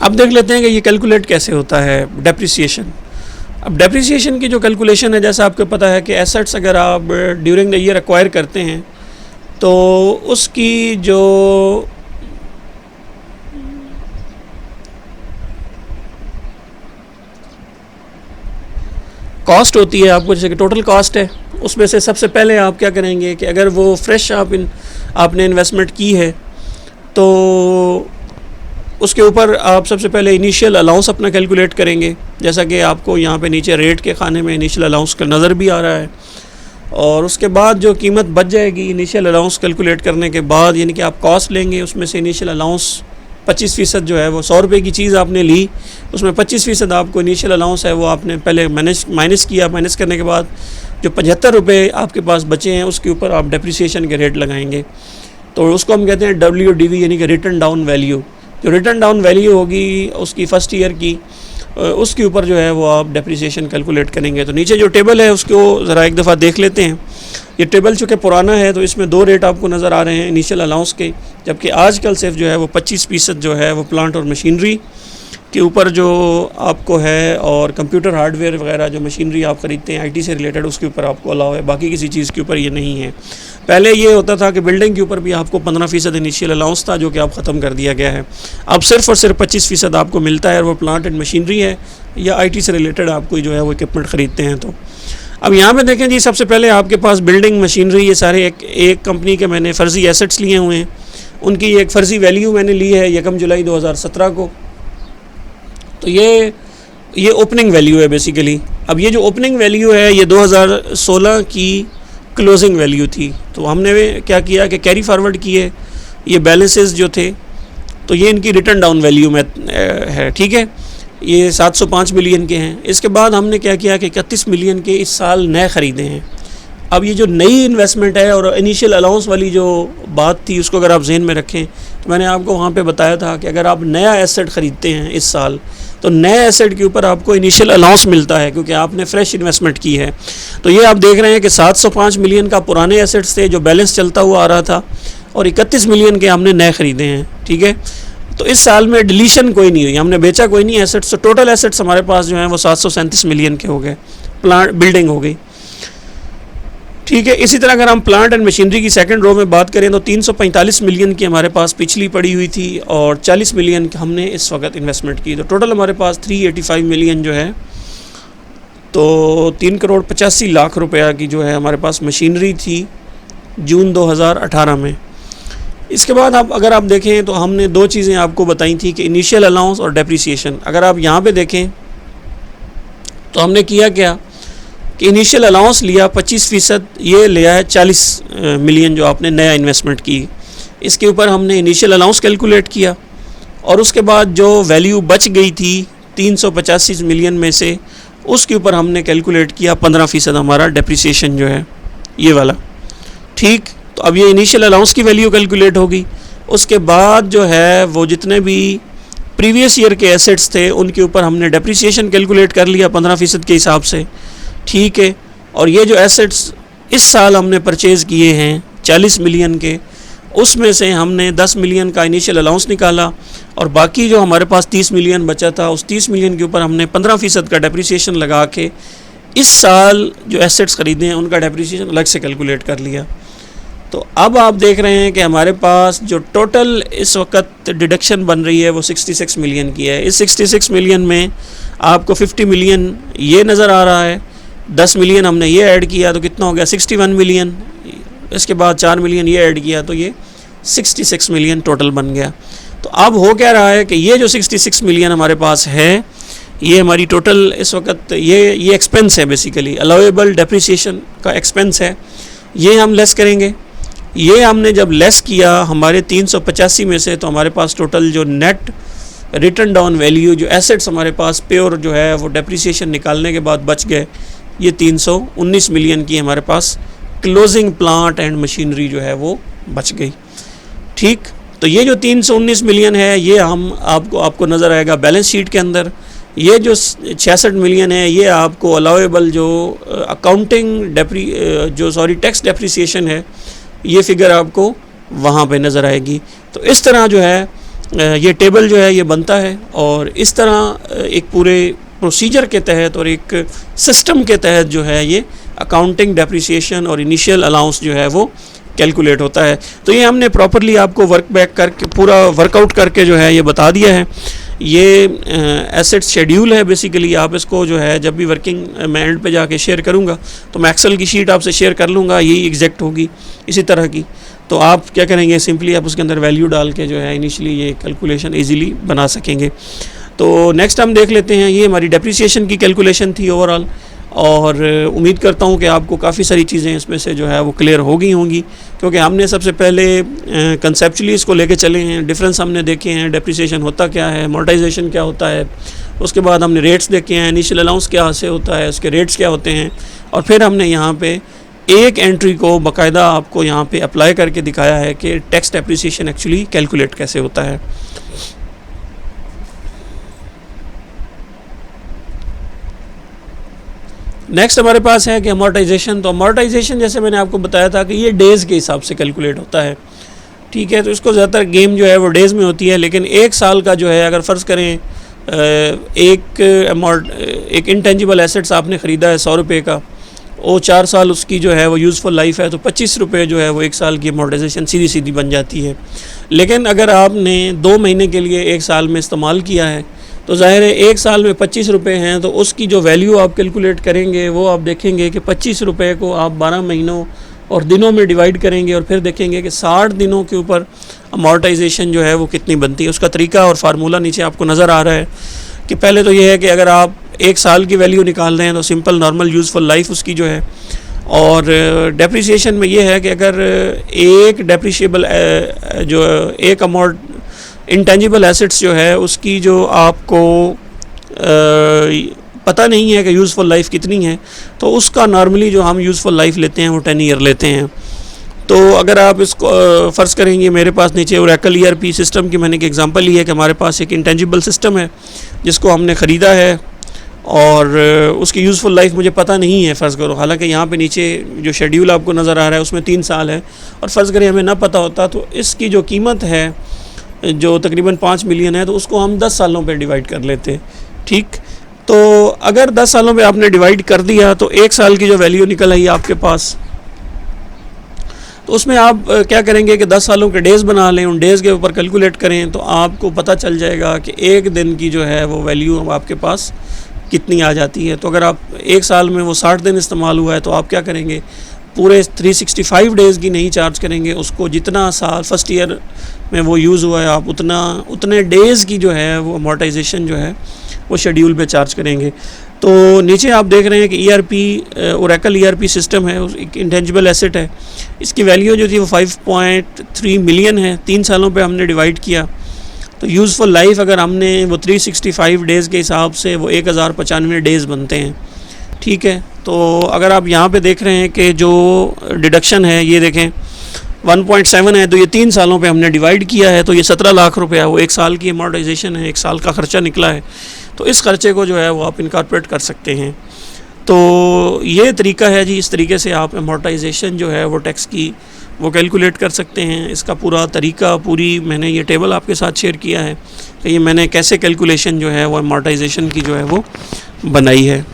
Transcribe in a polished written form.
अब देख लेते हैं कि ये कैलकुलेट कैसे होता है डेप्रिसिएशन। अब डेप्रिसिएशन की जो कैलकुलेशन है, जैसा आपको पता है कि एसेट्स अगर आप ड्यूरिंग द ईयर एक्वायर करते हैं तो उसकी जो कॉस्ट होती है आपको, जैसे कि टोटल कॉस्ट है, उसमें से सबसे पहले आप क्या करेंगे कि अगर वो फ्रेश आपने इन्वेस्टमेंट की है तो उसके ऊपर आप सबसे पहले इनिशियल अलाउंस अपना कैलकुलेट करेंगे, जैसा कि आपको यहाँ पे नीचे रेट के खाने में इनिशियल अलाउंस का नज़र भी आ रहा है। और उसके बाद जो कीमत बच जाएगी इनिशियल अलाउंस कैलकुलेट करने के बाद, यानी कि आप कॉस्ट लेंगे, उसमें से इनिशियल अलाउंस 25% जो है वो 100 रुपये की चीज़ आपने ली, उसमें 25% आपको इनिशियल अलाउंस है वो आपने पहले माइनस किया। माइनस करने के बाद जो 75 रुपये आपके पास बचे हैं उसके ऊपर आप डेप्रिसिएशन के रेट लगाएंगे। तो उसको हम कहते हैं WDV, यानी कि रिटर्न डाउन वैल्यू। जो रिटर्न डाउन वैल्यू होगी उसकी फ़र्स्ट ईयर की, उसके ऊपर जो है वो आप डेप्रिसिएशन कैलकुलेट करेंगे। तो नीचे जो टेबल है उसको ज़रा एक दफ़ा देख लेते हैं। ये टेबल चूँकि पुराना है तो इसमें 2 रेट आपको नज़र आ रहे हैं इनिशियल अलाउंस के, जबकि आजकल सिर्फ जो है वो 25% जो है वो प्लांट और मशीनरी के ऊपर जो आपको है, और कंप्यूटर हार्डवेयर वगैरह जो मशीनरी आप ख़रीदते हैं IT से रिलेटेड, उसके ऊपर आपको अलाउ है, बाकी किसी चीज़ के ऊपर ये नहीं है। पहले ये होता था कि बिल्डिंग के ऊपर भी आपको 15% इनिशियल अलाउंस था, जो कि अब ख़त्म कर दिया गया है। अब सिर्फ और सिर्फ 25% आपको मिलता है, और वो प्लांट एंड मशीनरी है या IT से रिलेटेड आपको जो है वो इक्विपमेंट ख़रीदते हैं। तो अब यहाँ पे देखें जी, सबसे पहले आपके पास बिल्डिंग, मशीनरी, ये सारे एक कंपनी के मैंने फ़र्ज़ी एसेट्स लिए हुए हैं, उनकी एक फ़र्ज़ी वैल्यू मैंने ली है 1 जुलाई 2017 को। तो ये ओपनिंग वैल्यू है बेसिकली। अब ये जो ओपनिंग वैल्यू है ये 2016 की क्लोजिंग वैल्यू थी। तो हमने क्या किया कि कैरी फॉरवर्ड किए ये बैलेंसेस जो थे, तो ये इनकी रिटर्न डाउन वैल्यू में है, ठीक है। ये 705 मिलियन के हैं। इसके बाद हमने क्या किया कि 31 मिलियन के इस साल नए ख़रीदे हैं। अब ये जो नई इन्वेस्टमेंट है और इनिशियल अलाउंस वाली जो बात थी उसको अगर आप जहन में रखें, तो मैंने आपको वहाँ पे बताया था कि अगर आप नया एसेट ख़रीदते हैं इस साल, तो नए एसेट के ऊपर आपको इनिशियल अलाउंस मिलता है, क्योंकि आपने फ्रेश इन्वेस्टमेंट की है। तो ये आप देख रहे हैं कि 705 मिलियन का पुराने एसेट्स थे जो बैलेंस चलता हुआ आ रहा था, और 31 मिलियन के हमने नए ख़रीदे हैं, ठीक है। तो इस साल में डिलीशन कोई नहीं हुई, हमने बेचा कोई नहीं एसेट्स। तो टोटल एसेट्स हमारे पास जो हैं वो 737 मिलियन के हो गए, प्लांट बिल्डिंग हो गई, ठीक है। इसी तरह अगर हम प्लांट एंड मशीनरी की सेकंड रो में बात करें तो 345 मिलियन की हमारे पास पिछली पड़ी हुई थी, और 40 मिलियन हमने इस वक्त इन्वेस्टमेंट की। तो टोटल हमारे पास 385 मिलियन जो है, तो 3,85,00,000 रुपया की जो है हमारे पास मशीनरी थी जून 2018 में। इसके बाद अगर आप देखें तो हमने 2 चीज़ें आपको बताई थी कि इनिशियल अलाउंस और डेप्रिसिएशन। अगर आप यहाँ पे देखें तो हमने किया क्या कि इनिशियल अलाउंस लिया 25%, ये लिया है 40 मिलियन जो आपने नया इन्वेस्टमेंट की, इसके ऊपर हमने इनिशियल अलाउंस कैलकुलेट किया, और उसके बाद जो वैल्यू बच गई थी 385 मिलियन में से, उसके ऊपर हमने कैलकुलेट किया 15% हमारा डेप्रिसिएशन जो है ये वाला, ठीक। तो अब ये इनिशियल अलाउंस की वैल्यू कैलकुलेट होगी। उसके बाद जो है वो जितने भी प्रीवियस ईयर के एसेट्स थे उनके ऊपर हमने डेप्रिसिएशन कैलकुलेट कर लिया 15% के हिसाब से, ठीक है। और ये जो एसेट्स इस साल हमने परचेज़ किए हैं 40 मिलियन के, उसमें से हमने 10 मिलियन का इनिशियल अलाउंस निकाला, और बाकी जो हमारे पास 30 मिलियन बचा था, उस 30 मिलियन के ऊपर हमने 15% का डेप्रिसिएशन लगा के इस साल जो एसेट्स ख़रीदे हैं उनका डेप्रिसिएशन अलग से कैलकुलेट कर लिया। तो अब आप देख रहे हैं कि हमारे पास जो टोटल इस वक्त डिडक्शन बन रही है वो 66 मिलियन की है। इस 66 मिलियन में आपको 50 मिलियन ये नज़र आ रहा है, 10 मिलियन हमने ये ऐड किया तो कितना हो गया 61 मिलियन, इसके बाद 4 मिलियन ये ऐड किया तो ये 66 मिलियन टोटल बन गया। तो अब हो क्या रहा है कि ये जो 66 मिलियन हमारे पास है, ये हमारी टोटल इस वक्त ये एक्सपेंस है, बेसिकली अलाउेबल डेप्रिसिएशन का एक्सपेंस है, ये हम लेस करेंगे। ये हमने जब लेस किया हमारे 385 में से, तो हमारे पास टोटल जो नेट रिटर्न डाउन वैल्यू जो एसेट्स हमारे पास प्योर जो है वो डेप्रिसिएशन निकालने के बाद बच गए, ये 319 मिलियन की हमारे पास क्लोजिंग प्लांट एंड मशीनरी जो है वो बच गई, ठीक। तो ये जो 319 मिलियन है ये हम आपको नज़र आएगा बैलेंस शीट के अंदर। ये जो 66 मिलियन है ये आपको अलाउेबल जो अकाउंटिंग टैक्स डेप्रिसिएशन है, ये फिगर आपको वहाँ पे नज़र आएगी। तो इस तरह जो है ये टेबल जो है ये बनता है, और इस तरह एक पूरे प्रोसीजर के तहत और एक सिस्टम के तहत जो है ये अकाउंटिंग डेप्रिसिएशन और इनिशियल अलाउंस जो है वो कैलकुलेट होता है। तो ये हमने प्रॉपरली आपको वर्क बैक करके पूरा वर्कआउट करके जो है ये बता दिया है। ये एसेट शेड्यूल है बेसिकली। आप इसको जो है जब भी वर्किंग मैं एंड पे जाके शेयर करूँगा तो मैं एक्सेल की शीट आपसे शेयर कर लूँगा, यही एग्जैक्ट होगी इसी तरह की। तो आप क्या करेंगे, सिंपली आप उसके अंदर वैल्यू डाल के जो है इनिशियली ये कैलकुलेशन इजीली बना सकेंगे। तो नेक्स्ट हम देख लेते हैं, ये हमारी डेप्रिसिएशन की कैलकुलेशन थी ओवरऑल, और उम्मीद करता हूँ कि आपको काफ़ी सारी चीज़ें इसमें से जो है वो क्लियर हो गई होंगी, क्योंकि हमने सबसे पहले कंसेप्चुअली इसको लेके चले हैं, डिफरेंस हमने देखे हैं, डेप्रिसिएशन होता क्या है, अमोर्टाइजेशन क्या होता है, उसके बाद हमने रेट्स देखे हैं, इनिशियल अलाउंस क्या से होता है, उसके रेट्स क्या होते हैं, और फिर हमने यहाँ पे एक एंट्री को बाकायदा आपको यहाँ पे अप्लाई करके दिखाया है कि टैक्स डेप्रिसिएशन एक्चुअली कैलकुलेट कैसे होता है। नेक्स्ट हमारे पास है कि अमोर्टाइजेशन। तो अमोर्टाइजेशन जैसे मैंने आपको बताया था कि ये डेज़ के हिसाब से कैलकुलेट होता है, ठीक है। तो इसको ज़्यादातर गेम जो है वो डेज़ में होती है, लेकिन एक साल का जो है अगर फ़र्ज़ करें एक इंटेंजिबल एसेट्स आपने ख़रीदा है 100 रुपये का, वो 4 साल उसकी जो है वो यूज़फुल लाइफ है, तो 25 रुपये जो है वो एक साल की अमोर्टाइजेशन सीधी सीधी बन जाती है। लेकिन अगर आपने 2 महीने के लिए एक साल में इस्तेमाल किया है तो ज़ाहिर है एक साल में 25 रुपये हैं, तो उसकी जो वैल्यू आप कैलकुलेट करेंगे वो आप देखेंगे कि 25 रुपये को आप 12 महीनों और दिनों में डिवाइड करेंगे, और फिर देखेंगे कि 60 दिनों के ऊपर अमोर्टाइजेशन जो है वो कितनी बनती है। उसका तरीका और फार्मूला नीचे आपको नज़र आ रहा है कि पहले तो ये है कि अगर आप एक साल की वैल्यू निकाल रहे हैं तो सिंपल नॉर्मल यूज़फुल लाइफ उसकी जो है, और डेप्रिसिएशन में ये है कि अगर एक डेप्रिशिएबल जो एक अमाउंट इंटेंजिबल एसेट्स जो है उसकी जो आपको पता नहीं है कि यूज़फुल लाइफ कितनी है, तो उसका नॉर्मली जो हम यूज़फुल लाइफ लेते हैं वो 10 ईयर लेते हैं। तो अगर आप इसको फ़र्ज़ करेंगे, मेरे पास नीचे ओरेकल ERP सिस्टम की मैंने एक एग्जांपल ली है कि हमारे पास एक इंटेंजिबल सिस्टम है जिसको हमने ख़रीदा है और उसकी यूज़फुल लाइफ मुझे पता नहीं है फ़र्ज़ करो। हालांकि यहाँ पे नीचे जो शेड्यूल आपको नज़र आ रहा है उसमें 3 साल है, और फ़र्ज़ करें हमें ना पता होता तो इसकी जो कीमत है जो तकरीबन 5 मिलियन है तो उसको हम 10 सालों पे डिवाइड कर लेते, ठीक। तो अगर 10 सालों पे आपने डिवाइड कर दिया तो एक साल की जो वैल्यू निकल आई आपके पास, तो उसमें आप क्या करेंगे कि 10 सालों के डेज़ बना लें, उन डेज़ के ऊपर कैलकुलेट करें तो आपको पता चल जाएगा कि एक दिन की जो है वो वैल्यू आपके पास कितनी आ जाती है। तो अगर आप एक साल में वो 60 दिन इस्तेमाल हुआ है तो आप क्या करेंगे, पूरे 365 डेज़ की नहीं चार्ज करेंगे उसको, जितना साल फर्स्ट ईयर में वो यूज़ हुआ है आप उतने डेज़ की जो है वो अमोर्टाइजेशन जो है वो शेड्यूल पे चार्ज करेंगे। तो नीचे आप देख रहे हैं कि ERP ओरेकल ERP सिस्टम है, एक इंटेंजिबल एसेट है, इसकी वैल्यू जो थी वो 5.3 मिलियन है। 3 सालों पे हमने डिवाइड किया तो यूज़फुल लाइफ अगर हमने वो 365 डेज़ के हिसाब से वो 1095 डेज़ बनते हैं, ठीक है। तो अगर आप यहाँ पे देख रहे हैं कि जो डिडक्शन है ये देखें 1.7 है, तो ये 3 सालों पे हमने डिवाइड किया है तो ये 17 लाख रुपया वो एक साल की अमोर्टाइजेशन है, एक साल का ख़र्चा निकला है। तो इस ख़र्चे को जो है वो आप इनकॉर्पोरेट कर सकते हैं। तो ये तरीका है जी, इस तरीके से आप अमोर्टाइजेशन जो है वो टैक्स की वो कैलकुलेट कर सकते हैं। इसका पूरा तरीका, पूरी मैंने ये टेबल आपके साथ शेयर किया है कि ये मैंने कैसे कैलकुलेशन जो है वो अमोर्टाइजेशन की जो है वो बनाई है।